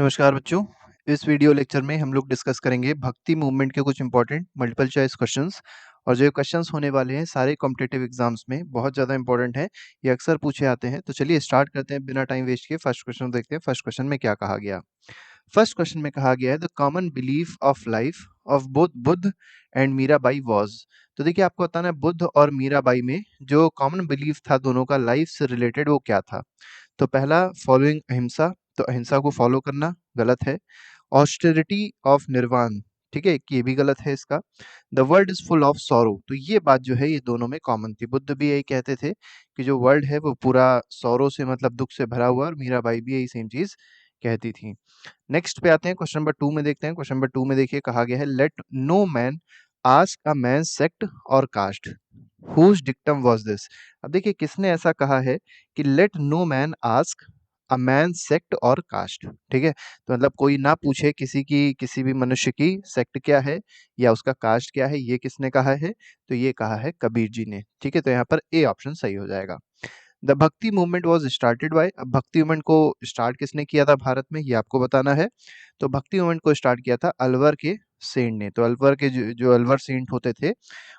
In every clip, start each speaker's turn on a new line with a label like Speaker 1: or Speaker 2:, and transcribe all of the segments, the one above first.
Speaker 1: नमस्कार बच्चों। इस वीडियो लेक्चर में हम लोग डिस्कस करेंगे भक्ति मूवमेंट के कुछ इंपॉर्टेंट मल्टीपल चॉइस क्वेश्चंस। और जो क्वेश्चंस होने वाले हैं सारे कॉम्पिटिटिव एग्जाम्स में बहुत ज़्यादा इंपॉर्टेंट है, ये अक्सर पूछे आते हैं। तो चलिए स्टार्ट करते हैं बिना टाइम वेस्ट किए। फर्स्ट क्वेश्चन देखते हैं, फर्स्ट क्वेश्चन में क्या कहा गया। फर्स्ट क्वेश्चन में कहा गया है the common belief of life of both Buddha and Mirabai was. तो देखिए आपको बताना है बुद्ध और मीराबाई में जो कॉमन बिलीफ था दोनों का लाइफ से रिलेटेड वो क्या था। तो पहला फॉलोइंग अहिंसा, तो अहिंसा को फॉलो करना गलत है। ऑस्टेरिटी ऑफ निर्वाण, ठीक है, कि ये भी गलत है इसका। The world is full of sorrow, तो ये बात जो है ये दोनों में कॉमन थी। बुद्ध भी यही कहते थे कि जो वर्ल्ड है वो पूरा सॉरो से मतलब दुख से भरा हुआ, और मीराबाई भी यही सेम चीज कहती थी। नेक्स्ट पे आते हैं, क्वेश्चन नंबर 2 में देखते हैं। क्वेश्चन नंबर 2 में देखिए कहा गया है let no man ask a man sect or caste, whose dictum was this. अब देखिए किसने ऐसा कहा है कि let no man ask a man sect or caste, ठीक है। तो मतलब कोई ना पूछे किसी की, किसी भी मनुष्य की सेक्ट क्या है या उसका कास्ट क्या है, ये किसने कहा है। तो ये कहा है कबीर जी ने, ठीक है। तो यहाँ पर ए ऑप्शन सही हो जाएगा। द भक्ति मूवमेंट वॉज स्टार्टेड बाय, अब भक्ति मूवमेंट को स्टार्ट किसने किया था भारत में, ये आपको बताना है। तो भक्ति मूवमेंट को स्टार्ट किया था अलवर के सेंट ने। तो अलवर के जो अलवर सेंट होते थे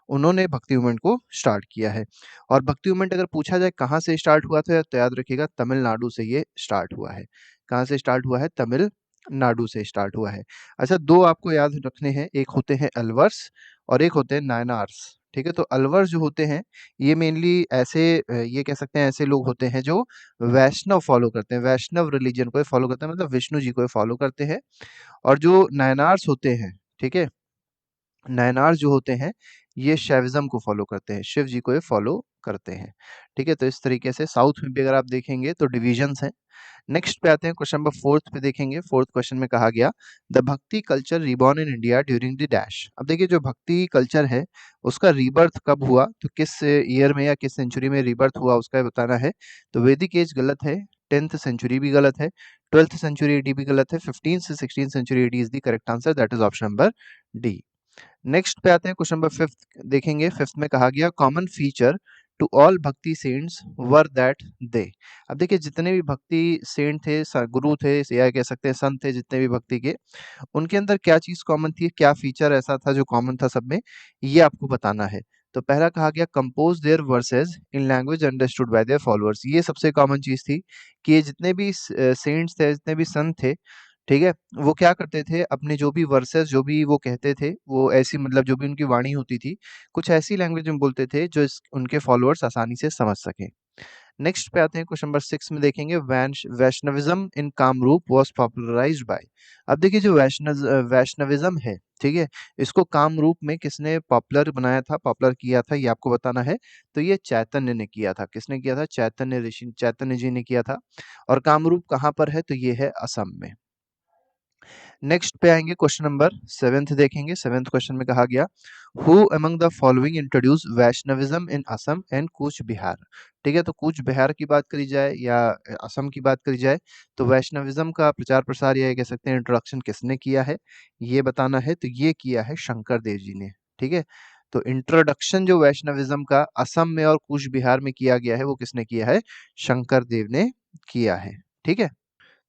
Speaker 1: उन्होंने भक्ति मूवमेंट को स्टार्ट किया है। और भक्ति मूवमेंट अगर पूछा जाए कहाँ से स्टार्ट हुआ था तो याद रखिएगा तमिलनाडु से ये स्टार्ट हुआ है। कहाँ से स्टार्ट हुआ है, तमिलनाडु से स्टार्ट हुआ है। अच्छा, दो आपको याद रखने हैं, एक होते हैं अलवर्स और एक होते हैं नायनार्स, ठीक है। तो अलवर्स जो होते हैं ये मेनली ऐसे ये कह सकते हैं ऐसे लोग होते हैं जो वैष्णव फॉलो करते हैं, वैष्णव रिलीजन को फॉलो करते हैं, मतलब विष्णु जी को फॉलो करते हैं। और जो नायनार्स होते हैं, ठीक है, नायनार जो होते हैं ये शैविज्म को फॉलो करते हैं, शिव जी को ये फॉलो करते हैं, ठीक है। तो इस तरीके से साउथ में भी अगर आप देखेंगे तो डिविजन्स हैं। नेक्स्ट पे आते हैं, क्वेश्चन नंबर फोर्थ पे देखेंगे। फोर्थ क्वेश्चन में कहा गया द भक्ति culture reborn in India during the dash. अब देखिए जो भक्ति कल्चर है उसका रीबर्थ कब हुआ, तो किस ईयर में या किस सेंचुरी में रीबर्थ हुआ उसका बताना है। तो वैदिक एज गलत है, 10th सेंचुरी भी गलत है, 12th सेंचुरी एडी भी गलत है, 15 से 16 century AD is the correct answer, that is option number D. Next पे आते हैं, क्वेश्चन नंबर फिफ्थ देखेंगे। फिफ्थ में कहा गया common feature to all bhakti saints were that they. अब देखिए जितने भी भक्ति सेंट थे, गुरु थे या कह सकते हैं संत थे जितने भी भक्ति के, उनके अंदर क्या चीज कॉमन थी, क्या फीचर ऐसा था जो कॉमन था सब में, ये आपको बताना है। तो पहला कहा गया compose their verses in language understood by their followers, ये सबसे कॉमन चीज थी कि ये जितने भी सेंट्स थे, जितने भी संत थे, ठीक है, वो क्या करते थे अपने जो भी वर्सेस जो भी वो कहते थे वो ऐसी मतलब जो भी उनकी वाणी होती थी कुछ ऐसी लैंग्वेज में बोलते थे जो उनके फॉलोअर्स आसानी से समझ सकें। नेक्स्ट पे आते हैं, क्वेश्चन नंबर 6 में देखेंगे Vaishnavism in Kamrup was popularised bye. अब देखिए जो वैष्णविज्म है, ठीक है, इसको कामरूप में किसने पॉपुलर बनाया था, पॉपुलर किया था, ये आपको बताना है। तो ये चैतन्य ने किया था। किसने किया था, चैतन्य ऋषि, चैतन्य जी ने किया था। और कामरूप कहाँ पर है, तो ये है असम में। नेक्स्ट पे आएंगे, क्वेश्चन नंबर 7th देखेंगे। 7th क्वेश्चन में कहा गया who among the following introduce Vaishnavism in Assam and Cooch Behar. ठीक है, तो कूच बिहार की बात करी जाए या असम की बात करी जाए तो वैष्णविज्म का प्रचार प्रसार या कह सकते हैं इंट्रोडक्शन किसने किया है, ये बताना है। तो ये किया है शंकर देव जी ने, ठीक है। तो इंट्रोडक्शन जो वैष्णविज्म का असम में और कूच बिहार में किया गया है वो किसने किया है, शंकर देव ने किया है, ठीक है।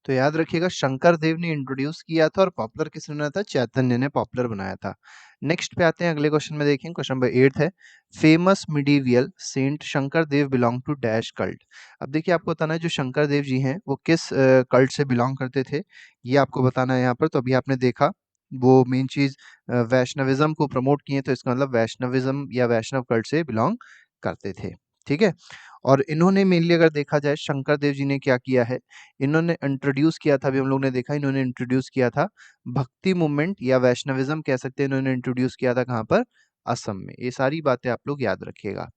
Speaker 1: तो याद रखिएगा शंकर देव ने इंट्रोड्यूस किया था और पॉपुलर किसने बनाया था, चैतन्य ने पॉपुलर बनाया था। नेक्स्ट पे आते हैं, अगले क्वेश्चन में देखें। क्वेश्चन नंबर 8 है famous medieval saint Shankar Dev belong to dash cult. अब देखिए आपको बताना है जो शंकर देव जी हैं वो किस कल्ट से बिलोंग करते थे, ये आपको बताना है यहाँ पर। तो अभी आपने देखा वो मेन चीज वैष्णविज्म को प्रमोट किए, तो इसका मतलब वैष्णविज्म या वैष्णव कल्ट से बिलोंग करते थे, ठीक है। और इन्होंने मेनली अगर देखा जाए शंकर देव जी ने क्या किया है, इन्होंने इंट्रोड्यूस किया था, अभी हम लोग ने देखा इन्होंने इंट्रोड्यूस किया था भक्ति मूवमेंट या वैष्णविज्म कह सकते हैं, इन्होंने इंट्रोड्यूस किया था कहाँ पर, असम में। ये सारी बातें आप लोग याद रखिएगा।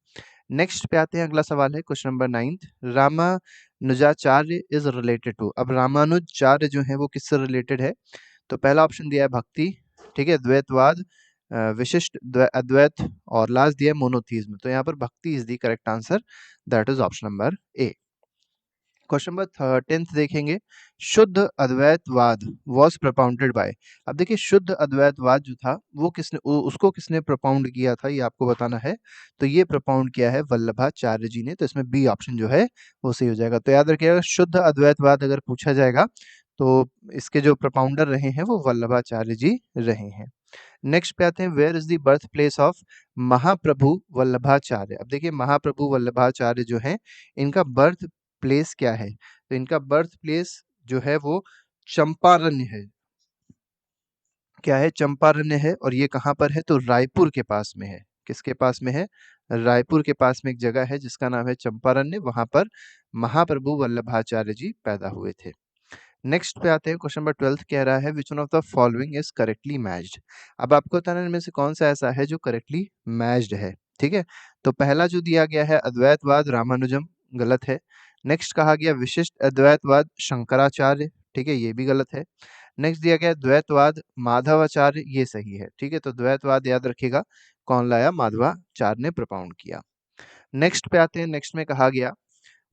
Speaker 1: नेक्स्ट पे आते हैं, अगला सवाल है question number 9th Ramanujacharya is related to. अब रामानुजाचार्य जो है वो किससे रिलेटेड है, तो पहला ऑप्शन दिया है भक्ति, ठीक है, द्वैतवाद, विशिष्ट अद्वैत, और लास्ट दिया है मोनोथीज्म। तो यहाँ पर भक्ति is the correct answer, that is option number A. Question number 10th देखेंगे शुद्ध अद्वैतवाद वॉज प्रपाउंडेड बाय। अब देखिए शुद्ध अद्वैतवाद जो था वो किसने उसको किसने प्रपाउंड किया था, ये आपको बताना है। तो ये प्रपाउंड किया है वल्लभाचार्य जी ने। तो इसमें बी ऑप्शन जो है वो सही हो जाएगा। तो याद रखिएगा शुद्ध अद्वैतवाद अगर पूछा जाएगा तो इसके जो प्रपाउंडर रहे हैं वो वल्लभाचार्य जी रहे हैं। नेक्स्ट पे आते हैं, where is the birth place of Mahaprabhu Vallabhacharya. अब देखिए महाप्रभु वल्लभाचार्य जो हैं इनका बर्थ प्लेस क्या है, तो इनका बर्थ प्लेस जो है वो चंपारण्य है। क्या है, चंपारण्य है। और ये कहाँ पर है, तो रायपुर के पास में है। किसके पास में है, रायपुर के पास में एक जगह है जिसका नाम है चंपारण्य, वहां पर महाप्रभु वल्लभाचार्य जी पैदा हुए थे। नेक्स्ट पे आते हैं, क्वेश्चन नंबर 12 कह रहा है which one of the following is correctly matched. अब आपको बताना है इनमें से कौन सा ऐसा है जो करेक्टली मैच्ड है। ठीक है, तो पहला जो दिया गया है अद्वैतवाद रामानुजम, गलत है। नेक्स्ट कहा गया विशिष्ट अद्वैतवाद शंकराचार्य, ठीक है, ये भी गलत है। नेक्स्ट दिया गया द्वैतवाद माधवाचार्य, ये सही है। ठीक है, तो द्वैतवाद याद रखिएगा कौन लाया, माधवाचार्य ने propound किया। नेक्स्ट पे आते हैं, नेक्स्ट में कहा गया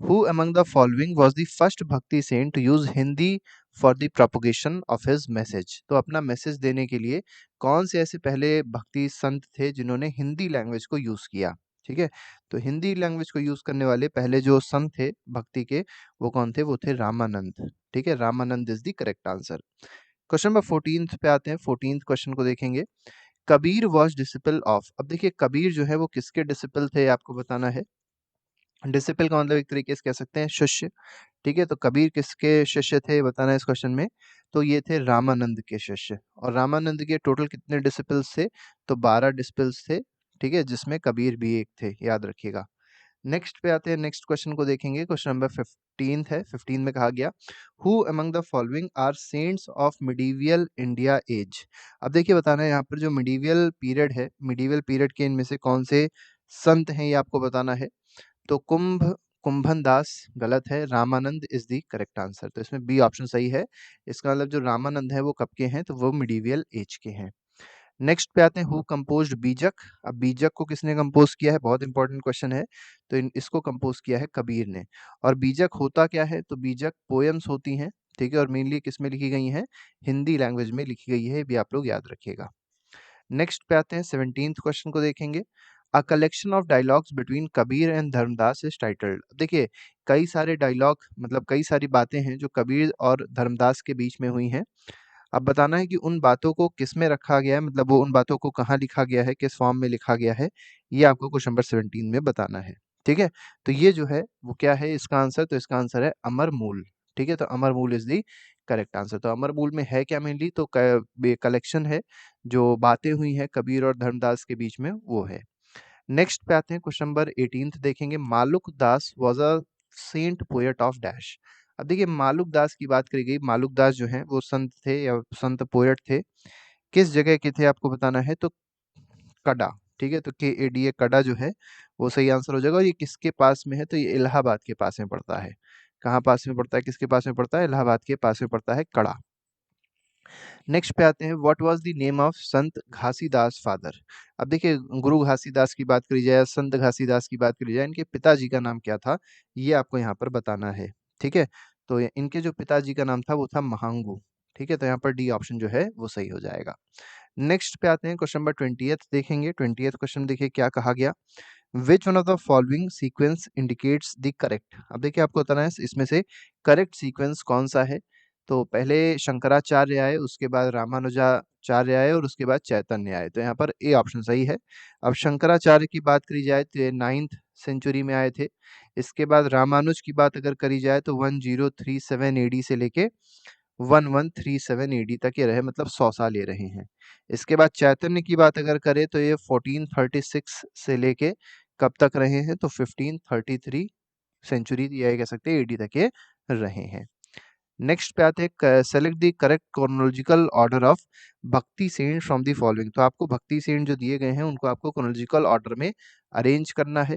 Speaker 1: Who among the following was the first भक्ति saint to use Hindi for the propagation of his message? तो अपना मैसेज देने के लिए कौन से ऐसे पहले भक्ति संत थे जिन्होंने हिंदी लैंग्वेज को यूज किया। ठीक है, तो हिंदी लैंग्वेज को यूज करने वाले पहले जो संत थे भक्ति के, वो कौन थे, वो थे रामानंद। ठीक है, Ramanand is the correct answer. Question number 14 पे आते हैं, 14 क्वेश्चन को देखेंगे। Kabir was disciple of. अब देखिए कबीर जो है वो किसके डिसिपल थे, आपको बताना है। डिसिपल का मतलब एक तरीके से कह सकते हैं शिष्य। ठीक है, तो कबीर किसके शिष्य थे बताना है इस क्वेश्चन में, तो ये थे रामानंद के शिष्य। और रामानंद के टोटल कितने डिसिपल्स थे, तो 12 डिसिपल्स थे। ठीक है, जिसमें कबीर भी एक थे, याद रखिएगा। नेक्स्ट पे आते हैं, नेक्स्ट क्वेश्चन को देखेंगे। क्वेश्चन नंबर 15 है। 15 में कहा गया who among the following are saints of medieval India age. अब देखिए बताना है यहाँ पर जो मिडीवियल पीरियड है, मिडीवियल पीरियड के इनमें से कौन से संत हैं ये आपको बताना है। तो कुंभन दास गलत है, Ramanand is the correct answer. तो इसमें बी ऑप्शन सही है। इसका मतलब जो रामानंद है वो कब के हैं, तो वो मिडीवियल एज के हैं। नेक्स्ट पे आते हैं, हु कंपोज्ड बीजक। अब बीजक को किसने कंपोज किया है, बहुत इंपॉर्टेंट क्वेश्चन है। तो इसको कंपोज किया है कबीर ने। और बीजक होता क्या है, तो बीजक पोएम्स होती हैं। ठीक है, और मेनली किस में लिखी गई हैं, हिंदी लैंग्वेज में लिखी गई है, ये भी आप लोग याद रखिएगा। नेक्स्ट पे आते हैं, 17th क्वेश्चन को देखेंगे। A collection of dialogues between Kabir and Dharmdas is titled. देखिए कई सारे डायलॉग मतलब कई सारी बातें हैं जो कबीर और धर्मदास के बीच में हुई हैं। अब बताना है कि उन बातों को किस में रखा गया है, मतलब वो उन बातों को कहाँ लिखा गया है, किस फॉर्म में लिखा गया है, ये आपको क्वेश्चन नंबर 17 में बताना है। ठीक है, तो ये जो है वो क्या है इसका आंसर, तो इसका आंसर है अमर मूल। ठीक है, तो अमर मूल इज दी करेक्ट आंसर। तो अमर मूल में है क्या मेनली, तो कलेक्शन है जो बातें हुई हैं कबीर और धर्मदास के बीच में, वो है। नेक्स्ट पे आते हैं, क्वेश्चन नंबर 18 देखेंगे। Maluk Das was a saint poet of dash. अब देखिए मालुक दास की बात करी गई, मालुक दास जो हैं वो संत थे या संत पोएट थे, किस जगह के थे आपको बताना है, तो कड़ा। ठीक है, तो KADA कड़ा जो है वो सही आंसर हो जाएगा। और ये किसके पास में है, तो ये इलाहाबाद के पास में पड़ता है। कहाँ पास में पड़ता है, किसके पास में पड़ता है, इलाहाबाद के पास में पड़ता है कड़ा। नेक्स्ट पे आते हैं, what was the name of Sant Ghasidas father. अब देखिए गुरु घासीदास की बात करी जाए, संत घासीदास की बात करी जाए, इनके पिताजी का नाम क्या था, ये आपको यहाँ पर बताना है। ठीक है, तो इनके जो पिताजी का नाम था वो था महांगू। ठीक है, तो यहाँ पर डी ऑप्शन जो है वो सही हो जाएगा। नेक्स्ट पे आते हैं, क्वेश्चन नंबर 20th देखेंगे। 20th क्वेश्चन देखिए क्या कहा गया, which one of the following sequence indicates the correct. अब देखिए आपको बताना है इसमें से करेक्ट सीक्वेंस कौन सा है। तो पहले शंकराचार्य आए, उसके बाद रामानुजाचार्य आए और उसके बाद चैतन्य आए, तो यहाँ पर ए ऑप्शन सही है। अब शंकराचार्य की बात करी जाए तो ये 9th सेंचुरी में आए थे। इसके बाद रामानुज की बात अगर करी जाए तो 1037 AD से लेके 1137 AD तक ये रहे, मतलब 100 साल ये रहे हैं। इसके बाद चैतन्य की बात अगर करें तो ये 1436 से लेके कब तक रहे हैं, तो 1533 सेंचुरी या ये कह सकते हैं AD तक ये रहे हैं। नेक्स्ट पे आते हैं, select the correct chronological order of भक्ति सेंट फ्रॉम द फॉलोइंग। तो आपको भक्ति सेंट जो दिए गए हैं उनको आपको क्रोनोलॉजिकल ऑर्डर में अरेंज करना है।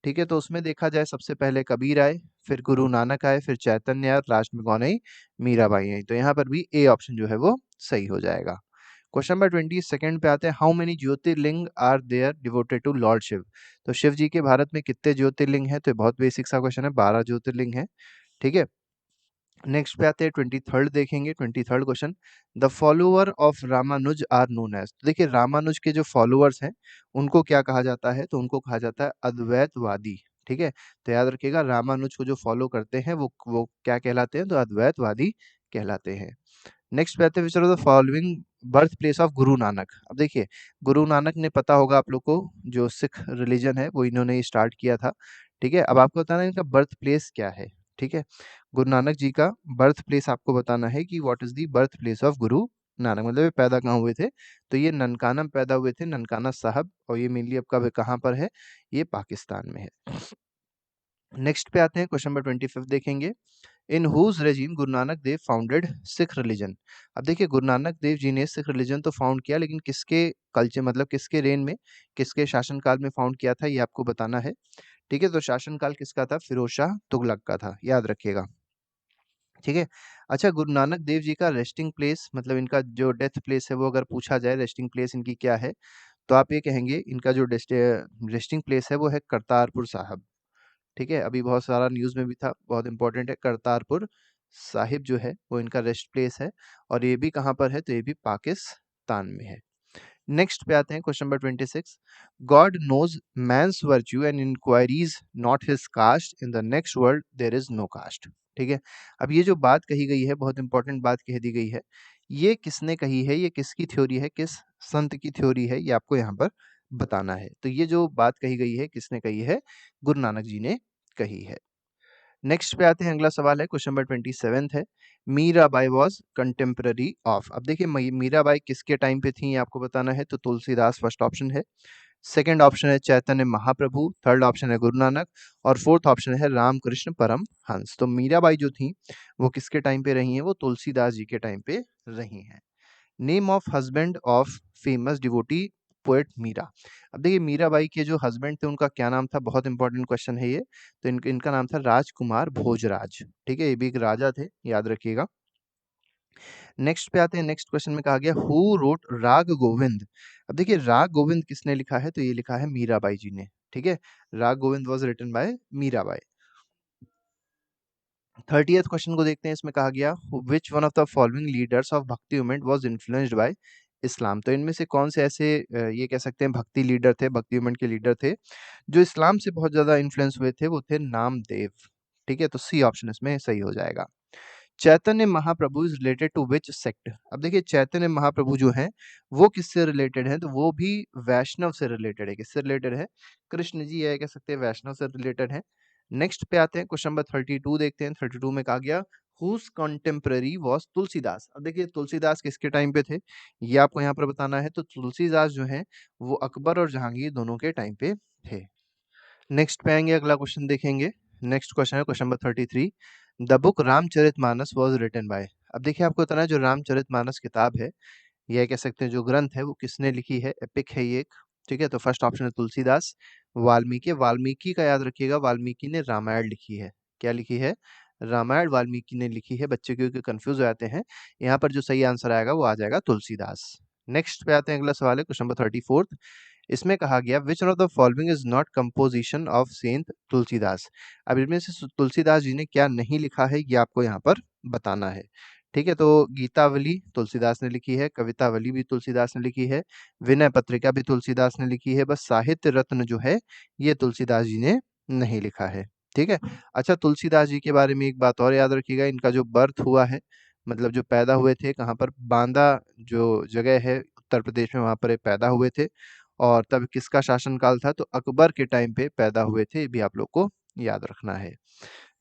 Speaker 1: ठीक है, तो उसमें देखा जाए सबसे पहले कबीर आए, फिर गुरु नानक आए, फिर चैतन्य आए और लास्ट में कौन आई, मीराबाई आई। तो यहाँ पर भी ए ऑप्शन जो है वो सही हो जाएगा। क्वेश्चन नंबर 22 पे आते हैं, how many jyotirlinga are there devoted to lord Shiva. तो शिव जी के भारत में कितने ज्योतिर्लिंग हैं, तो ये बहुत बेसिक सा क्वेश्चन है, 12 ज्योतिर्लिंग है। ठीक है, नेक्स्ट पे आते हैं 23rd देखेंगे। 23rd question, the follower of Ramanuj are known as. तो देखिए रामानुज के जो फॉलोअर्स हैं उनको क्या कहा जाता है, तो उनको कहा जाता है अद्वैतवादी। ठीक है, तो याद रखिएगा रामानुज को जो फॉलो करते हैं वो क्या कहलाते हैं, तो अद्वैतवादी कहलाते हैं। नेक्स्ट पे आते हैं, which are the following birth place of Guru Nanak. अब देखिए, गुरु नानक ने पता होगा आप लोग को, जो सिख रिलीजन है वो इन्होंने ही स्टार्ट किया था। ठीक है, अब आपको बताना है इनका बर्थ प्लेस क्या है। ठीक है, गुरु नानक जी का बर्थ प्लेस आपको बताना है कि what is the birth place of Guru Nanak, मतलब ये पैदा कहाँ हुए थे। तो ये ननकाना में पैदा हुए थे, ननकाना साहब, और ये मेनली अब कब कहाँ पर है, ये पाकिस्तान में है। नेक्स्ट पे आते हैं, क्वेश्चन नंबर 25 देखेंगे। In whose regime Guru Nanak Dev founded Sikh religion. अब देखिए, गुरु नानक देव जी ने सिख रिलीजन तो फाउंड किया, लेकिन किसके कल्चर, मतलब किसके रेन में, किसके शासनकाल में फाउंड किया था, ये आपको बताना है। ठीक है, तो शासनकाल किसका था, फिरोज शाह तुगलक का था, याद रखिएगा। ठीक है, अच्छा, गुरु नानक देव जी का रेस्टिंग प्लेस, मतलब इनका जो डेथ प्लेस है वो अगर पूछा जाए रेस्टिंग प्लेस इनकी क्या है, तो आप ये कहेंगे इनका जो रेस्टिंग प्लेस है वो है करतारपुर साहब। ठीक है, अभी बहुत सारा न्यूज़ में भी था, बहुत इंपॉर्टेंट है, करतारपुर साहिब जो है वो इनका रेस्ट प्लेस है, और ये भी कहाँ पर है, तो ये भी पाकिस्तान में है। नेक्स्ट पे आते हैं, question number 26। God knows man's virtue and inquiries not his caste, in the next world there is no caste. ठीक है, अब ये जो बात कही गई है, बहुत इंपॉर्टेंट बात कह दी गई है, ये किसने कही है, ये किसकी थ्योरी है, किस संत की थ्योरी है, ये आपको यहाँ पर बताना है। तो ये जो बात कही गई है, किसने कही है, गुरु नानक जी ने कही है। नेक्स्ट पे आते हैं, अगला सवाल है, क्वेश्चन नंबर 27 है। Mirabai was contemporary of. अब देखिए, मीराबाई किसके टाइम पे थी, ये आपको बताना है। तो तुलसीदास फर्स्ट ऑप्शन है, सेकंड ऑप्शन है चैतन्य महाप्रभु, थर्ड ऑप्शन है गुरु नानक, और फोर्थ ऑप्शन है रामकृष्ण परमहंस। तो मीराबाई जो थी वो किसके टाइम पे रही हैं, वो तुलसीदास जी के टाइम पे रही हैं। Name of husband of famous devotee poet Mira. अब देखिए, मीराबाई के जो हस्बैंड थे उनका क्या नाम था, बहुत इंपॉर्टेंट क्वेश्चन है ये। तो इनका नाम था राजकुमार भोजराज। ठीक है, ये भी एक राजा थे, याद रखिएगा। नेक्स्ट पे आते हैं, नेक्स्ट क्वेश्चन में कहा गया हु रोट राग गोविंद। अब देखिए, राग गोविंद किसने लिखा है, तो ये लिखा है मीराबाई जी ने। ठीक है, Raag Govind was written by Mirabai. 30th question को देखते हैं, इसमें कहा गया which one of the following leaders of bhakti movement was influenced by Islam. तो इनमें से कौन से ऐसे ये कह सकते हैं भक्ति लीडर थे, भक्ति मूवमेंट के लीडर थे, जो इस्लाम से बहुत ज्यादा इन्फ्लुएंस हुए थे, वो थे नामदेव। ठीक है, तो सी ऑप्शन इसमें सही हो जाएगा। Chaitanya Mahaprabhu is related to which sect. अब देखिए, चैतन्य महाप्रभु जो हैं वो किससे रिलेटेड हैं, तो वो भी वैष्णव से रिलेटेड है। किससे रिलेटेड है, कृष्ण जी है, कह सकते हैं वैष्णव से रिलेटेड है। नेक्स्ट पे आते हैं, क्वेश्चन नंबर 32 देखते हैं। 32 में कहा गया हुज कंटेम्पररी वाज तुलसीदास। अब देखिए, तुलसीदास किसके टाइम पे थे, ये आपको यहाँ पर बताना है। तो तुलसीदास जो है वो अकबर और जहांगीर दोनों के टाइम पे थे। नेक्स्ट पे आएंगे, अगला क्वेश्चन देखेंगे। नेक्स्ट क्वेश्चन है question number 33। The book Ramcharitmanas was written by. अब देखिए, आपको बताना है जो रामचरितमानस किताब है, यह कह सकते हैं जो ग्रंथ है वो किसने लिखी है, एपिक है ये एक। ठीक है, तो फर्स्ट ऑप्शन है तुलसीदास। वाल्मीकि, वाल्मीकि का याद रखिएगा, वाल्मीकि ने रामायण लिखी है। क्या लिखी है, रामायण वाल्मीकि ने लिखी है। बच्चे क्योंकि कंफ्यूज हो जाते हैं, यहाँ पर जो सही आंसर आएगा वो आ जाएगा तुलसीदास। नेक्स्ट पे आते हैं, अगला सवाल है क्वेश्चन नंबर 34। इसमें कहा गया which one of the following is not composition of saint Tulsidas. अब इनमें से तुलसीदास जी ने क्या नहीं लिखा है, ये आपको यहाँ पर बताना है। ठीक है, तो गीतावली तुलसीदास ने लिखी है, कवितावली भी तुलसीदास ने लिखी है, विनय पत्रिका भी तुलसीदास ने लिखी है, बस साहित्य रत्न जो है ये तुलसीदास जी ने नहीं लिखा है। ठीक है, अच्छा, तुलसीदास जी के बारे में एक बात और याद रखिएगा, इनका जो बर्थ हुआ है, मतलब जो पैदा हुए थे कहाँ पर, बांदा जो जगह है उत्तर प्रदेश में, वहां पर ये पैदा हुए थे। और तब किसका शासनकाल था, तो अकबर के टाइम पे पैदा हुए थे, ये भी आप लोग को याद रखना है।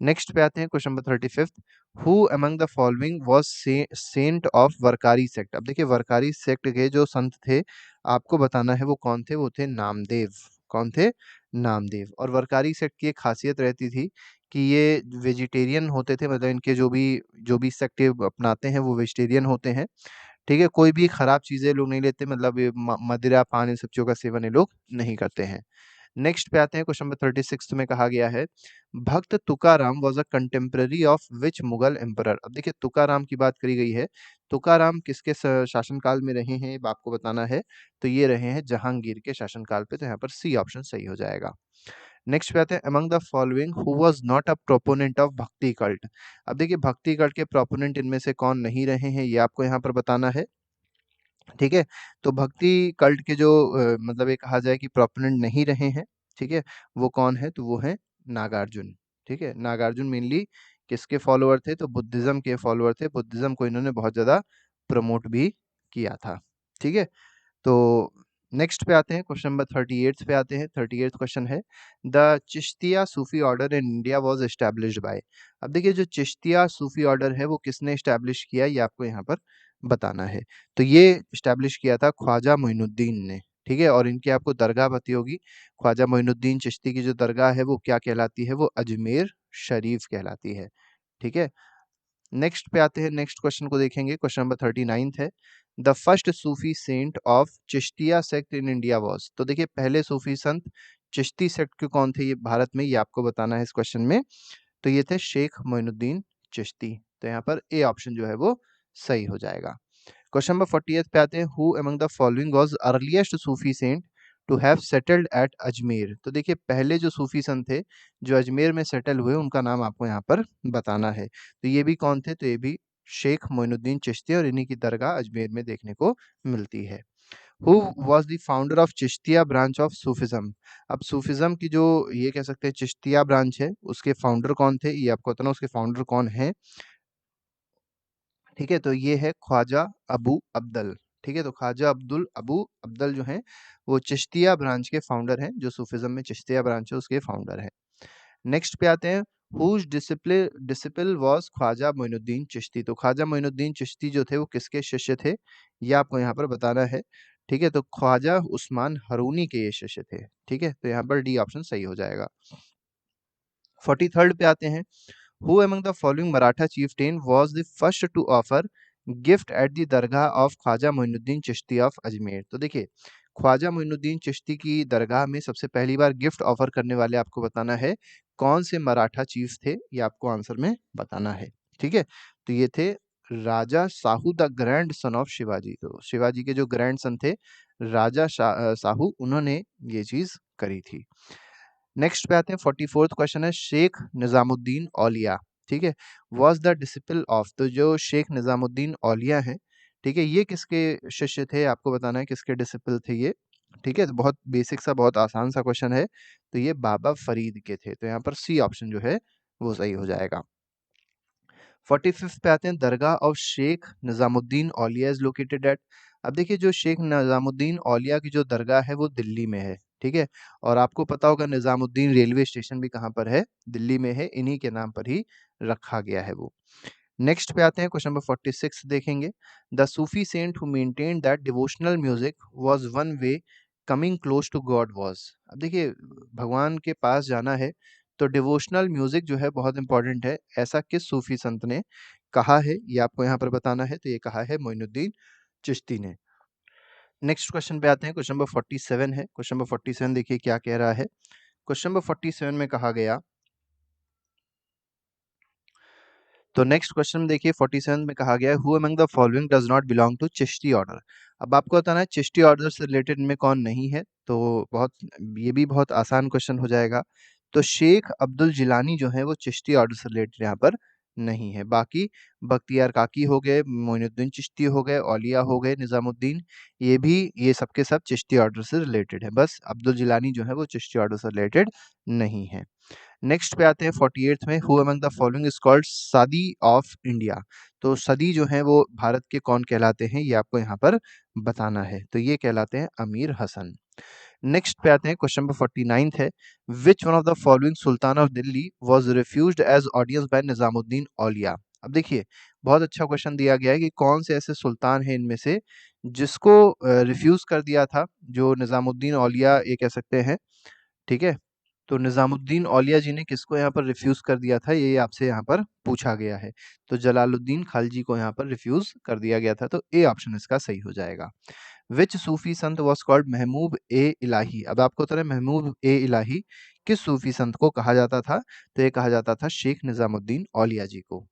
Speaker 1: नेक्स्ट पे आते हैं, question number 35। Who among the following was saint of Varkari sect. अब देखिए, वरकारी सेक्ट के जो संत थे, आपको बताना है वो कौन थे, वो थे नामदेव। कौन थे, नामदेव। और वरकारी सेक्ट की एक खासियत रहती थी कि ये वेजिटेरियन होते थे, मतलब इनके जो भी सेक्ट अपनाते हैं वो वेजिटेरियन होते हैं। ठीक है, कोई भी खराब चीजें लोग नहीं लेते, मतलब ये मदिरा पान इन सब चीजों का सेवन ये लोग नहीं करते हैं। नेक्स्ट पे आते हैं, क्वेश्चन नंबर 36 में कहा गया है भक्त Tukaram was a contemporary of which Mughal emperor. अब देखिए, तुकाराम की बात करी गई है, तुकाराम किसके शासनकाल में रहे हैं, ये आपको बताना है। तो ये रहे हैं जहांगीर के शासनकाल पे, तो यहाँ पर सी ऑप्शन सही हो जाएगा। नेक्स्ट पे आते हैं, among the following who was not a proponent of भक्ति कल्ट। अब देखिए, भक्ति कल्ट के प्रोपोनेंट इनमें से कौन नहीं रहे हैं, ये आपको यहाँ पर बताना है। ठीक है, तो भक्ति कल्ट के जो मतलब ये कहा जाए कि प्रोपोनेंट नहीं रहे हैं, ठीक है, वो कौन है, तो वो है नागार्जुन। ठीक है, नागार्जुन मेनली किसके फॉलोअर थे? तो बुद्धिज्म के फॉलोअर थे। बुद्धिज्म को इन्होंने बहुत ज़्यादा प्रमोट भी किया था। ठीक है? तो नेक्स्ट पे आते हैं, क्वेश्चन नंबर 38 पे आते हैं। 38 क्वेश्चन है, the Chishtiya Sufi order in India was established bye. अब देखिए, जो चिश्तिया सूफी ऑर्डर है वो किसने एस्टैब्लिश किया, ये आपको यहाँ पर बताना है। तो ये एस्टैब्लिश किया था ख्वाजा मोइनुद्दीन ने। ठीक है? और इनकी आपको दरगाह पता होगी। ख्वाजा मोइनुद्दीन चिश्ती की जो दरगाह है वो क्या कहलाती है? वो अजमेर शरीफ कहलाती है। ठीक है? नेक्स्ट पे आते हैं, नेक्स्ट क्वेश्चन को देखेंगे। क्वेश्चन नंबर 39 है, the first Sufi saint of Chishtiya sect in India was. तो देखिए, पहले सूफी संत चिश्ती सेक्ट के कौन थे ये भारत में, ये आपको बताना है इस क्वेश्चन में। तो ये थे शेख मोइनुद्दीन चिश्ती। तो यहाँ पर ए ऑप्शन जो है वो सही हो जाएगा। क्वेश्चन नंबर 48 पे आते हैं, who among the following was earliest Sufi saint to have settled at Ajmer. तो देखिए, पहले जो सूफी संत थे जो अजमेर में सेटल हुए, उनका नाम आपको यहाँ पर बताना है। तो ये भी कौन थे? तो ये भी शेख मोइनुद्दीन चिश्ती, और इन्हीं की दरगाह अजमेर में देखने को मिलती है। Who was the founder of Chishtiya branch of Sufism. अब सूफिज्म की जो ये कह सकते हैं चिश्तिया ब्रांच है, उसके फाउंडर कौन थे, ये आपको बताना। उसके फाउंडर कौन है? ठीक है? तो ये है ख्वाजा अबू अब्दल। ठीक है? तो ख्वाजा अबू अब्दल जो हैं वो चिश्तिया ब्रांच के फाउंडर हैं। जो सूफिज्म में चिश्तिया ब्रांच है उसके फाउंडर हैं। नेक्स्ट पे आते हैं, whose disciple was Khwaja Moinuddin Chishti. तो ख्वाजा मोइनुद्दीन चिश्ती जो थे वो किसके शिष्य थे, ये आपको यहाँ पर बताना है। ठीक है? तो ख्वाजा उस्मान हरूनी के ये शिष्य थे। ठीक है? तो यहाँ पर डी ऑप्शन सही हो जाएगा। 43rd पे आते हैं, Who among the following Maratha chieftain was the first to offer gift at the dargah of Khwaja Moinuddin Chishti of Ajmer. तो देखिए, ख्वाजा मोइनुद्दीन चिश्ती की दरगाह में सबसे पहली बार गिफ्ट ऑफर करने वाले आपको बताना है कौन से मराठा चीफ थे, ये आपको आंसर में बताना है। ठीक है? तो ये थे Raja Sahu the grandson of Shivaji. तो शिवाजी के जो ग्रैंड सन थे राजा साहू, उन्होंने ये चीज करी थी। नेक्स्ट पे आते हैं, 44th क्वेश्चन है, शेख निजामुद्दीन औलिया। ठीक है? Was the disciple of. तो जो शेख निजामुद्दीन औलिया हैं, ठीक है, ये किसके शिष्य थे, आपको बताना है किसके डिसिपल थे ये। ठीक है? तो बहुत बेसिक सा, बहुत आसान सा क्वेश्चन है। तो ये बाबा फरीद के थे। तो यहाँ पर सी ऑप्शन जो है वो सही हो जाएगा। 45th पे आते हैं, dargah of Sheikh Nizamuddin Auliya is located at. अब देखिए, जो शेख निजामुद्दीन औलिया की जो दरगाह है वो दिल्ली में है। ठीक है? और आपको पता होगा निजामुद्दीन रेलवे स्टेशन भी कहाँ पर है? दिल्ली में है। इन्हीं के नाम पर ही रखा गया है वो। नेक्स्ट पे आते हैं, क्वेश्चन नंबर 46 देखेंगे, the Sufi saint who maintained that devotional music was one way coming close to God was. अब देखिए, भगवान के पास जाना है तो डिवोशनल म्यूजिक जो है बहुत इंपॉर्टेंट है। ऐसा किस सूफी संत ने कहा है, ये आपको यहाँ पर बताना है। तो ये कहा है मोइनुद्दीन चिश्ती ने। नेक्स्ट क्वेश्चन पे आते हैं, क्वेश्चन नंबर 47 है। क्वेश्चन नंबर 47 देखिए क्या कह रहा है। क्वेश्चन नंबर 47 में कहा गया, तो नेक्स्ट क्वेश्चन देखिए 47 में कहा गया है, who among the following does not belong to Chishti order. अब आपको बताना है चिश्ती ऑर्डर से रिलेटेड में कौन नहीं है। तो बहुत, ये भी बहुत आसान क्वेश्चन हो जाएगा। तो शेख अब्दुल जिलानी जो है वो चिश्ती ऑर्डर से रिलेटेड यहाँ पर नहीं है। बाकी बख्तियार काकी हो गए, मोइनुद्दीन चिश्ती हो गए, औलिया हो गए, निजामुद्दीन, ये भी, ये सबके सब चिश्ती ऑर्डर से रिलेटेड है। बस अब्दुल जिलानी जो है वो चिश्ती ऑर्डर से रिलेटेड नहीं है। नेक्स्ट पे आते हैं 48th में, who among the following is called सदी ऑफ इंडिया। तो सदी जो है वो भारत के कौन कहलाते हैं, ये आपको यहाँ पर बताना है। तो ये कहलाते हैं अमीर हसन। नेक्स्ट पे आते हैं, क्वेश्चन नंबर 49 है, which one of the following sultan of Delhi was refused as audience by Nizamuddin Auliya. अब देखिए, बहुत अच्छा क्वेश्चन दिया गया है कि कौन से ऐसे सुल्तान हैं इनमें से जिसको रिफ्यूज कर दिया था जो निजामुद्दीन औलिया, ये कह सकते हैं। ठीक है? तो निज़ामुद्दीन औलिया जी ने किसको यहाँ पर रिफ्यूज़ कर दिया था, ये आपसे यहाँ पर पूछा गया है। तो जलालुद्दीन खिलजी को यहाँ पर रिफ्यूज़ कर दिया गया था। तो ए ऑप्शन इसका सही हो जाएगा। विच सूफी संत वाज कॉल्ड महमूब ए इलाही। अब आपको पता है महमूब ए इलाही किस सूफी संत को कहा जाता था? तो ये कहा जाता था शेख निज़ामुद्दीन औलिया जी को।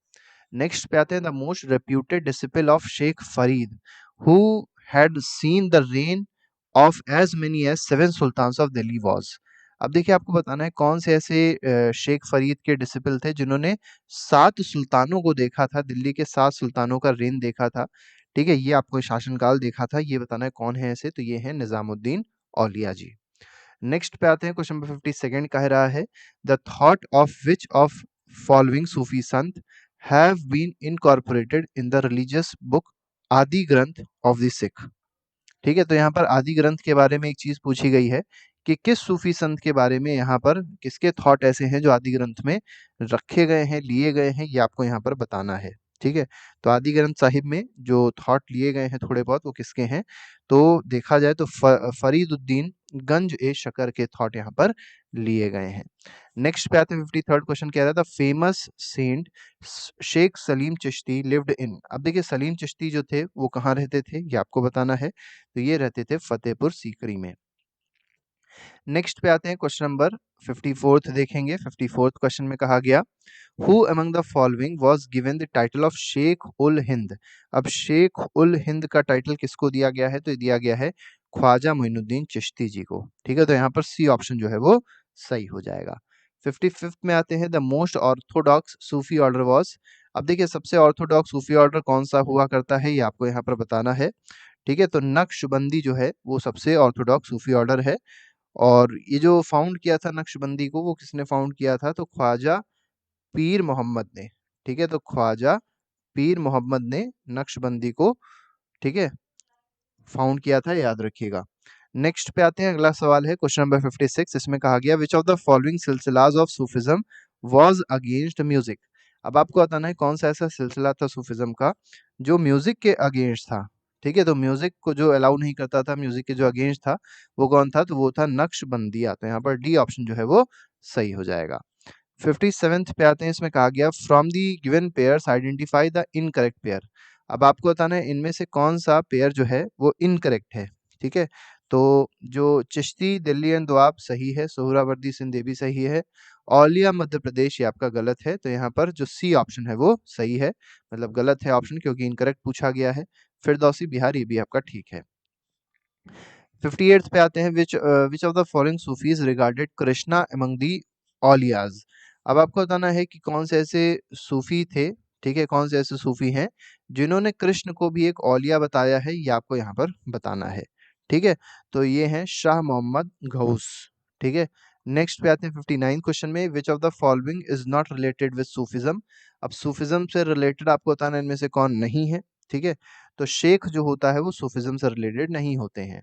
Speaker 1: नेक्स्ट पे आते हैं, the most reputed disciple of Sheikh Farid who had seen the reign of as many as 7 sultans of Delhi was. अब देखिए, आपको बताना है कौन से ऐसे शेख फरीद के डिसिपल थे जिन्होंने 7 सुल्तानों को देखा था, दिल्ली के 7 सुल्तानों का रेन देखा था। ठीक है? ये आपको शासनकाल देखा था, ये बताना है कौन है ऐसे। तो ये है निजामुद्दीन औलिया जी। नेक्स्ट पे आते हैं, क्वेश्चन नंबर 52 कह रहा है, the thought of which of following Sufi sant have been incorporated in the religious book Adi Granth of the Sikh. ठीक है, तो यहाँ पर आदि ग्रंथ के बारे में एक चीज पूछी गई है कि किस सूफी संत के बारे में यहाँ पर किसके थॉट ऐसे हैं जो आदि ग्रंथ में रखे गए हैं, लिए गए हैं, ये आपको यहाँ पर बताना है। ठीक है, तो आदि ग्रंथ साहिब में जो थॉट लिए गए हैं थोड़े बहुत वो किसके हैं, तो देखा जाए तो फरीदुद्दीन गंज ए शकर के थॉट यहाँ पर लिए गए हैं। नेक्स्ट पे आते हैं 53rd क्वेश्चन, कह रहा था famous saint Sheikh Salim Chishti lived in. अब देखिए सलीम चिश्ती जो थे वो कहाँ रहते थे ये आपको बताना है, तो ये रहते थे फतेहपुर सीकरी में। नेक्स्ट पे आते हैं क्वेश्चन नंबर 54th देखेंगे। 54th क्वेश्चन में कहा गया who among the following was given the title of Sheikh ul Hind. अब शेख उल हिंद का टाइटल किसको दिया गया है, तो ये दिया गया है ख्वाजा मोइनुद्दीन चिश्ती जी को। ठीक है, तो यहाँ पर सी ऑप्शन जो है वो सही हो जाएगा। 55th में आते हैं the most Orthodox Sufi order was. अब देखिए सबसे ऑर्थोडॉक्स सूफी ऑर्डर कौन सा हुआ करता है ये आपको यहाँ पर बताना है। ठीक है, तो नक्शबंदी जो है वो सबसे ऑर्थोडॉक्स सूफी ऑर्डर है, और ये जो फाउंड किया था नक्शबंदी को वो किसने फाउंड किया था, तो ख्वाजा पीर मोहम्मद ने। ठीक है, तो ख्वाजा पीर मोहम्मद ने नक्शबंदी को, ठीक है, फाउंड किया था, याद रखिएगा। नेक्स्ट पे आते हैं, अगला सवाल है क्वेश्चन नंबर 56। इसमें कहा गया विच of the following सिलसिलाज of Sufism was against music. अब आपको बताना है कौन सा ऐसा सिलसिला था सूफिज्म का जो म्यूजिक के अगेंस्ट था। ठीक है, तो म्यूजिक को जो अलाउ नहीं करता था, म्यूजिक के जो अगेंस्ट था वो कौन था, तो वो था नक्शबंदिया। तो यहाँ पर डी ऑप्शन जो है वो सही हो जाएगा। 57th पे आते हैं, इसमें कहा गया from the given pairs identify the incorrect pair. अब आपको बताना है इनमें से कौन सा पेयर जो है वो इनकरेक्ट है। ठीक है, तो जो चिश्ती दिल्ली एंड दोआब सही है, सोहरावर्दी सिंध ये भी सही है, औलिया मध्य प्रदेश ये आपका गलत है। तो यहाँ पर जो सी ऑप्शन है वो सही है, मतलब गलत है ऑप्शन क्योंकि इनकरेक्ट पूछा गया है। फिरदौसी बिहार ये भी आपका ठीक है। 58th पे आते हैं which of the following Sufis regarded Krishna among the Auliyas. अब आपको बताना है कि कौन से ऐसे सूफी थे, ठीक है, कौन से ऐसे सूफी हैं जिन्होंने कृष्ण को भी एक औलिया बताया है, ये आपको यहाँ पर बताना है। ठीक है, तो ये हैं शाह मोहम्मद गौस। ठीक है, नेक्स्ट पे आते हैं 59 क्वेश्चन में विच of the following is not related with Sufism. अब सूफिज्म से रिलेटेड आपको बताना है इनमें से कौन नहीं है। ठीक है, तो शेख जो होता है वो सूफिज्म से रिलेटेड नहीं होते हैं।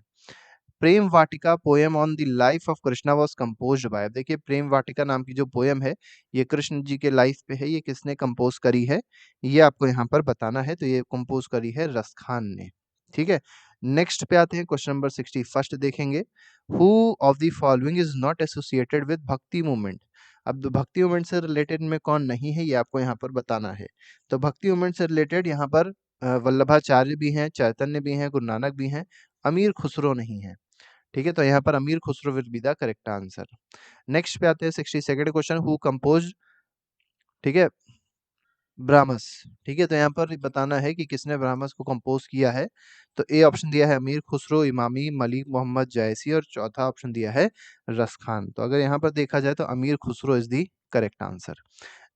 Speaker 1: Prem Vatika poem on the life of Krishna was composed by. देखिए प्रेम वाटिका नाम की जो पोएम है ये कृष्ण जी के लाइफ पे है, ये किसने कंपोज करी है ये आपको यहाँ पर बताना है, तो ये कंपोज करी है रस खान ने। ठीक है, नेक्स्ट पे आते हैं क्वेश्चन नंबर 61 देखेंगे who of the following is not associated with भक्ति मूवमेंट। अब भक्ति मूवमेंट से रिलेटेड में कौन नहीं है ये आपको यहाँ पर बताना है। तो भक्ति मूवमेंट से रिलेटेड यहाँ पर वल्लभाचार्य भी हैं, चैतन्य भी हैं, गुरु नानक भी हैं, अमीर खुसरो नहीं है। ठीक है, तो यहाँ पर अमीर Khusro will be the correct answer. Next पे आते हैं 62nd क्वेश्चन हु कंपोज, ठीक है, ब्राह्मस। ठीक है, तो यहाँ पर बताना है कि किसने ब्राह्मस को कंपोज किया है। तो ए ऑप्शन दिया है अमीर खुसरो, इमामी, मलिक मोहम्मद जायसी, और चौथा ऑप्शन दिया है रस खान। तो अगर यहाँ पर देखा जाए तो Amir Khusro is the correct answer.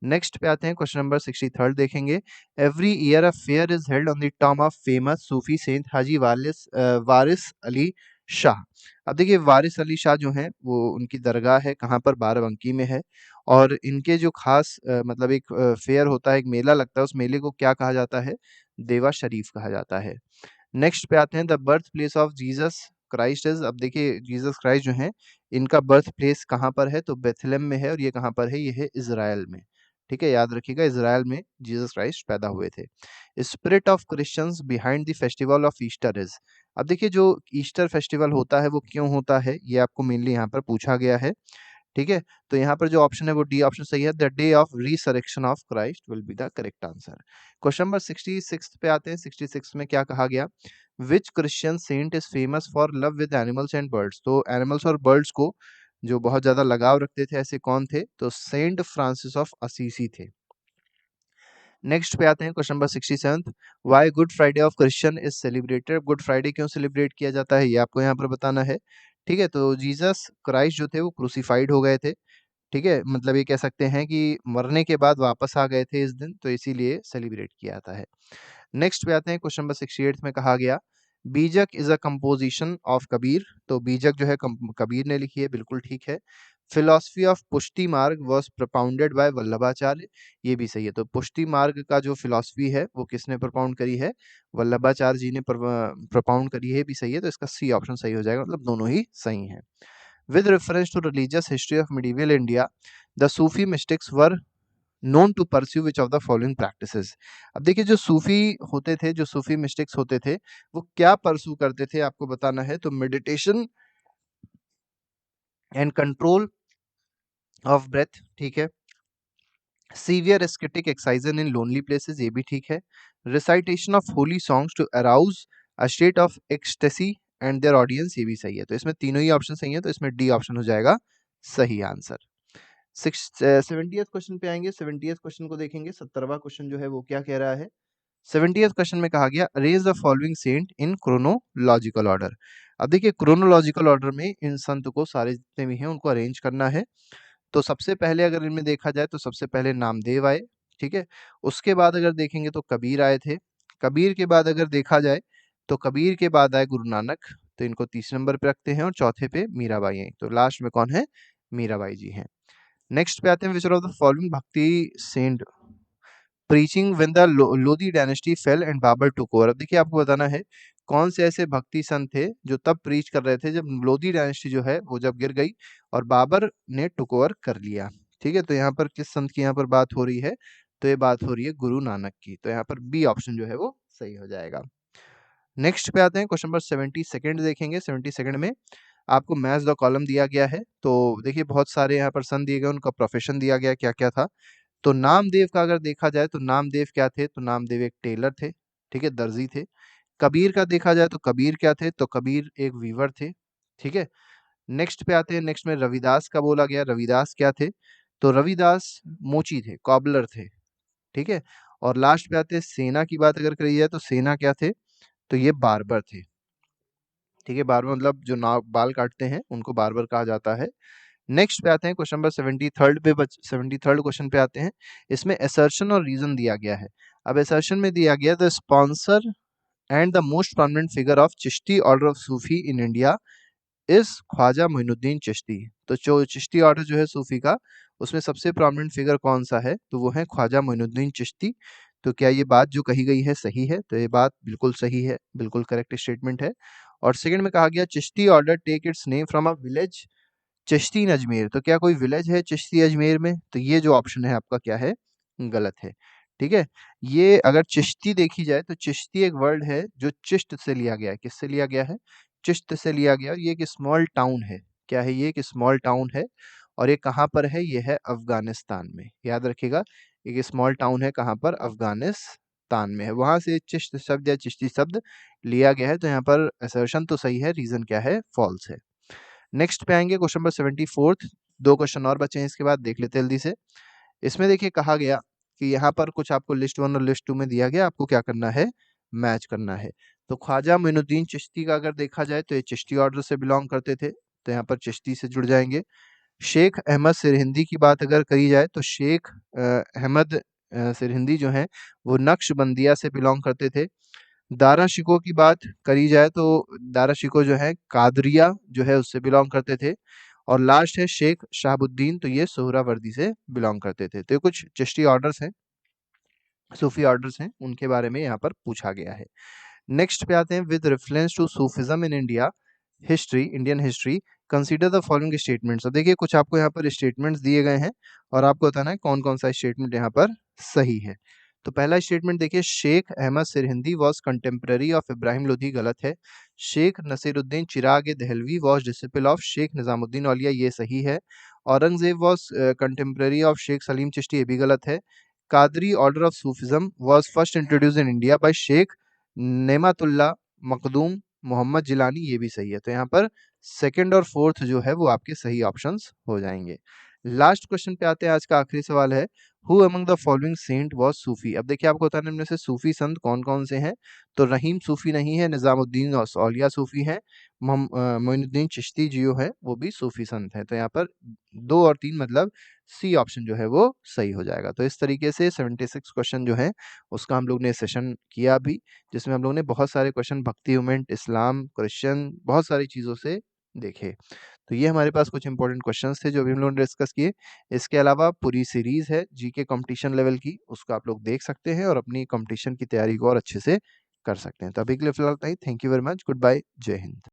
Speaker 1: Next पे आते हैं क्वेश्चन नंबर 63 देखेंगे every year a fair is held on the tomb of famous Sufi saint Haji Waris Ali Shah. अब देखिए वारिस अली शाह जो हैं वो उनकी दरगाह है कहाँ पर, बाराबंकी में है, और इनके जो खास मतलब एक फेयर होता है, एक मेला लगता है, उस मेले को क्या कहा जाता है, देवा शरीफ कहा जाता है। नेक्स्ट पे आते हैं the birth place of Jesus Christ is. अब देखिए जीसस क्राइस्ट जो है इनका बर्थ प्लेस कहाँ पर है, तो बेथलेम में है, और ये कहाँ पर है, ये है इज़राइल में। ठीक है, याद रखिएगा इज़राइल में जीसस क्राइस्ट पैदा हुए थे। Spirit of Christians behind the festival of Easter is. अब देखिए जो ईस्टर फेस्टिवल होता है वो क्यों होता है ये आपको मेनली यहाँ पर पूछा गया है। ठीक है, तो यहाँ पर जो ऑप्शन है वो डी ऑप्शन सही है, the day of resurrection of Christ will be the correct answer. Question number 66 पे आते हैं। 66 में क्या कहा गया which Christian saint is famous for love with animals and birds. तो एनिमल्स और बर्ड्स को जो बहुत ज्यादा लगाव रखते थे ऐसे कौन थे, तो सेंट फ्रांसिस ऑफ असीसी थे। नेक्स्ट पे आते हैं question number 67 why good Friday of Christian is celebrated. Good Friday क्यों सेलिब्रेट किया जाता है ये आपको यहाँ पर बताना है। ठीक है, तो जीसस क्राइस्ट जो थे वो क्रूसिफाइड हो गए थे। ठीक है, मतलब ये कह सकते हैं कि मरने के बाद वापस आ गए थे इस दिन, तो इसीलिए सेलिब्रेट किया जाता है। नेक्स्ट पे आते हैं क्वेश्चन नंबर 68 में कहा गया बीजक is a composition of Kabir. तो बीजक जो है कबीर ने लिखी है, बिल्कुल ठीक है। फिलॉसफी ऑफ पुष्टि मार्ग वॉज propounded बाय वल्लभाचार्य, ये भी सही है। तो पुष्टि मार्ग का जो फिलॉसफी है वो किसने propound करी है? वल्लभाचार्य जी ने propound करी है, भी सही है। तो इसका सी ऑप्शन सही हो जाएगा, मतलब दोनों ही सही हैं। With reference to religious history of medieval India, the Sufi mystics were known to pursue which of the following practices. अब देखिए, जो सूफी होते थे, जो सूफी मिस्टिक्स होते थे, वो क्या परस्यू करते थे आपको बताना है। तो meditation and control of breath, ठीक है। Severe ascetic excision in lonely places, ये भी ठीक है। Recitation of holy songs to arouse a state of ecstasy and their audience, ये भी सही है। तो इसमें तीनों ही ऑप्शन सही है, तो इसमें डी ऑप्शन हो जाएगा सही आंसर। 70th क्वेश्चन पे आएंगे। 70th क्वेश्चन को देखेंगे। 70वां क्वेश्चन जो है वो क्या कह रहा है? 70th क्वेश्चन में कहा गया arrange the following saint in chronological order. अब देखिए, क्रोनोलॉजिकल ऑर्डर में इन संत को, सारे जितने भी हैं उनको अरेंज करना है। तो सबसे पहले अगर इनमें देखा जाए तो सबसे पहले नामदेव आए, ठीक है। उसके बाद अगर देखेंगे तो कबीर आए थे। कबीर के बाद अगर देखा जाए तो कबीर के बाद आए गुरु नानक, तो इनको तीसरे नंबर पे रखते हैं। और चौथे पे मीराबाई आई, तो लास्ट में कौन है? मीराबाई जी हैं। नेक्स्ट पे आते हैं, which of the following bhakti saint preaching when the Lodi dynasty fell and Babur took over. अब देखिए, आपको बताना है कौन से ऐसे भक्ति संत थे जो तब प्रीच कर रहे थे जब लोधी डायनेस्टी जो है वो जब गिर गई और बाबर ने टुक ओवर कर लिया, ठीक है। तो यहाँ पर किस संत की यहाँ पर बात हो रही है? तो ये बात हो रही है गुरु नानक की। तो यहाँ पर बी ऑप्शन जो है वो सही हो जाएगा। नेक्स्ट पे आते हैं, क्वेश्चन नंबर 72 देखेंगे। 72 में आपको मैच द कॉलम दिया गया है। तो देखिए, बहुत सारे यहाँ पर सन दिए गए, उनका प्रोफेशन दिया गया क्या क्या था। तो नामदेव का अगर देखा जाए तो नामदेव क्या थे? तो नामदेव एक टेलर थे, ठीक है, दर्जी थे। कबीर का देखा जाए तो कबीर क्या थे? तो कबीर एक वीवर थे, ठीक है। नेक्स्ट पे आते हैं, नेक्स्ट में रविदास का बोला गया। रविदास क्या थे? तो रविदास मोची थे, कॉबलर थे, ठीक है। और लास्ट पे आते हैं, सेना की बात अगर करी जाए तो सेना क्या थे? तो ये बार्बर थे, ठीक है। बार्बर मतलब जो नाव बाल काटते हैं उनको बार्बर कहा जाता है। नेक्स्ट पे आते हैं, क्वेश्चन नंबर 73rd क्वेश्चन पे आते हैं। इसमें असर्शन और रीजन दिया गया है। अब असर्शन में दिया गया the sponsor and the most prominent figure of Chishti order of Sufi in India इस ख्वाजा मोइनुद्दीन चिश्ती। तो जो चिश्ती ऑर्डर जो है सूफी का, उसमें सबसे प्रोमिनेंट फिगर कौन सा है? तो वो है ख्वाजा मोइनुद्दीन चिश्ती। तो क्या ये बात जो कही गई है सही है? तो ये बात बिल्कुल सही है, बिल्कुल करेक्ट स्टेटमेंट है। और सेकंड में कहा गया Chishti order take its name from a village Chishti in Ajmer. तो क्या कोई विलेज है चिश्ती अजमेर में? तो ये जो ऑप्शन है आपका क्या है? गलत है, ठीक है। ये अगर चिश्ती देखी जाए तो चिश्ती एक वर्ड है जो चिश्त से लिया गया है। किससे लिया गया है? चिश्त से लिया गया। और ये एक स्मॉल टाउन है। क्या है ये? एक स्मॉल टाउन है। और ये कहाँ पर है? ये है अफगानिस्तान में, याद रखिएगा। एक स्मॉल टाउन है, कहाँ पर? अफगानिस्तान में है। वहां से चिश्त शब्द या चिश्ती शब्द लिया गया है। तो यहाँ पर असर्शन तो सही है, रीजन क्या है? फॉल्स है। नेक्स्ट पे आएंगे, क्वेश्चन नंबर 74। दो क्वेश्चन और बचे हैं, इसके बाद देख लेते हैं जल्दी से। इसमें देखिए, कहा गया कि यहाँ पर कुछ आपको लिस्ट 1 और लिस्ट 2 में दिया गया, आपको क्या करना है? मैच करना है। तो ख्वाजा मोइनुद्दीन चिश्ती का अगर देखा जाए तो ये चिश्ती ऑर्डर से बिलोंग करते थे, तो यहाँ पर चिश्ती से जुड़ जाएंगे। शेख अहमद सिरहिंदी की बात अगर करी जाए तो शेख अहमद सिरहिंदी जो हैं वो नक्शबंदिया से बिलोंग करते थे। दारा शिकोह की बात करी जाए तो दारा शिकोह जो है कादरिया जो है उससे बिलोंग करते थे। और लास्ट है शेख शहाबुद्दीन, तो ये सोहरावर्दी से बिलोंग करते थे। तो ये कुछ चिश्ती ऑर्डर्स हैं, सूफी ऑर्डर्स हैं, उनके बारे में यहाँ पर पूछा गया है। नेक्स्ट पे आते हैं, with reference to Sufism in India history, Indian history, consider the following statements. अब देखिए, कुछ आपको यहाँ पर स्टेटमेंट्स दिए गए हैं और आपको बताना है कौन कौन सा स्टेटमेंट यहाँ पर सही है। तो पहला स्टेटमेंट देखिए, Sheikh Ahmad Sirhindi was contemporary of Ibrahim Lodi, गलत है। Sheikh Nasiruddin Chirag Dehlavi was disciple of Sheikh Nizamuddin Auliya, ये सही है। Aurangzeb was contemporary of Sheikh Salim Chishti, ये भी गलत है। Qadri order of Sufism was first introduce in India by Sheikh Nematullah Makhdoom Mohammad Jilani, ये भी सही है। तो यहाँ पर सेकंड और फोर्थ जो है वो आपके सही ऑप्शंस हो जाएंगे। लास्ट क्वेश्चन पे आते हैं, आज का आखिरी सवाल है, who among the following saint was Sufi. अब देखिए, आपको बताने में से सूफी संत कौन कौन से हैं। तो रहीम सूफी नहीं है, निजामुद्दीन औलिया सूफी है, मोइनुद्दीन चिश्ती जो है वो भी सूफी संत है। तो यहाँ पर 2 और 3 मतलब सी ऑप्शन जो है वो सही हो जाएगा। तो इस तरीके से 76 क्वेश्चन जो है उसका हम लोग ने सेशन किया भी, जिसमें हम लोग ने बहुत सारे क्वेश्चन भक्ति मूवमेंट, इस्लाम, क्रिश्चियन, बहुत सारी चीज़ों से देखिए, तो ये हमारे पास कुछ इंपॉर्टेंट क्वेश्चंस थे जो अभी हम लोगों ने डिस्कस किए। इसके अलावा पूरी सीरीज़ है जीके कॉम्पिटिशन लेवल की, उसको आप लोग देख सकते हैं और अपनी कॉम्पिटिशन की तैयारी को और अच्छे से कर सकते हैं। तो अभी के लिए फिलहाल इतना ही। Thank you very much. Goodbye. Jai Hind.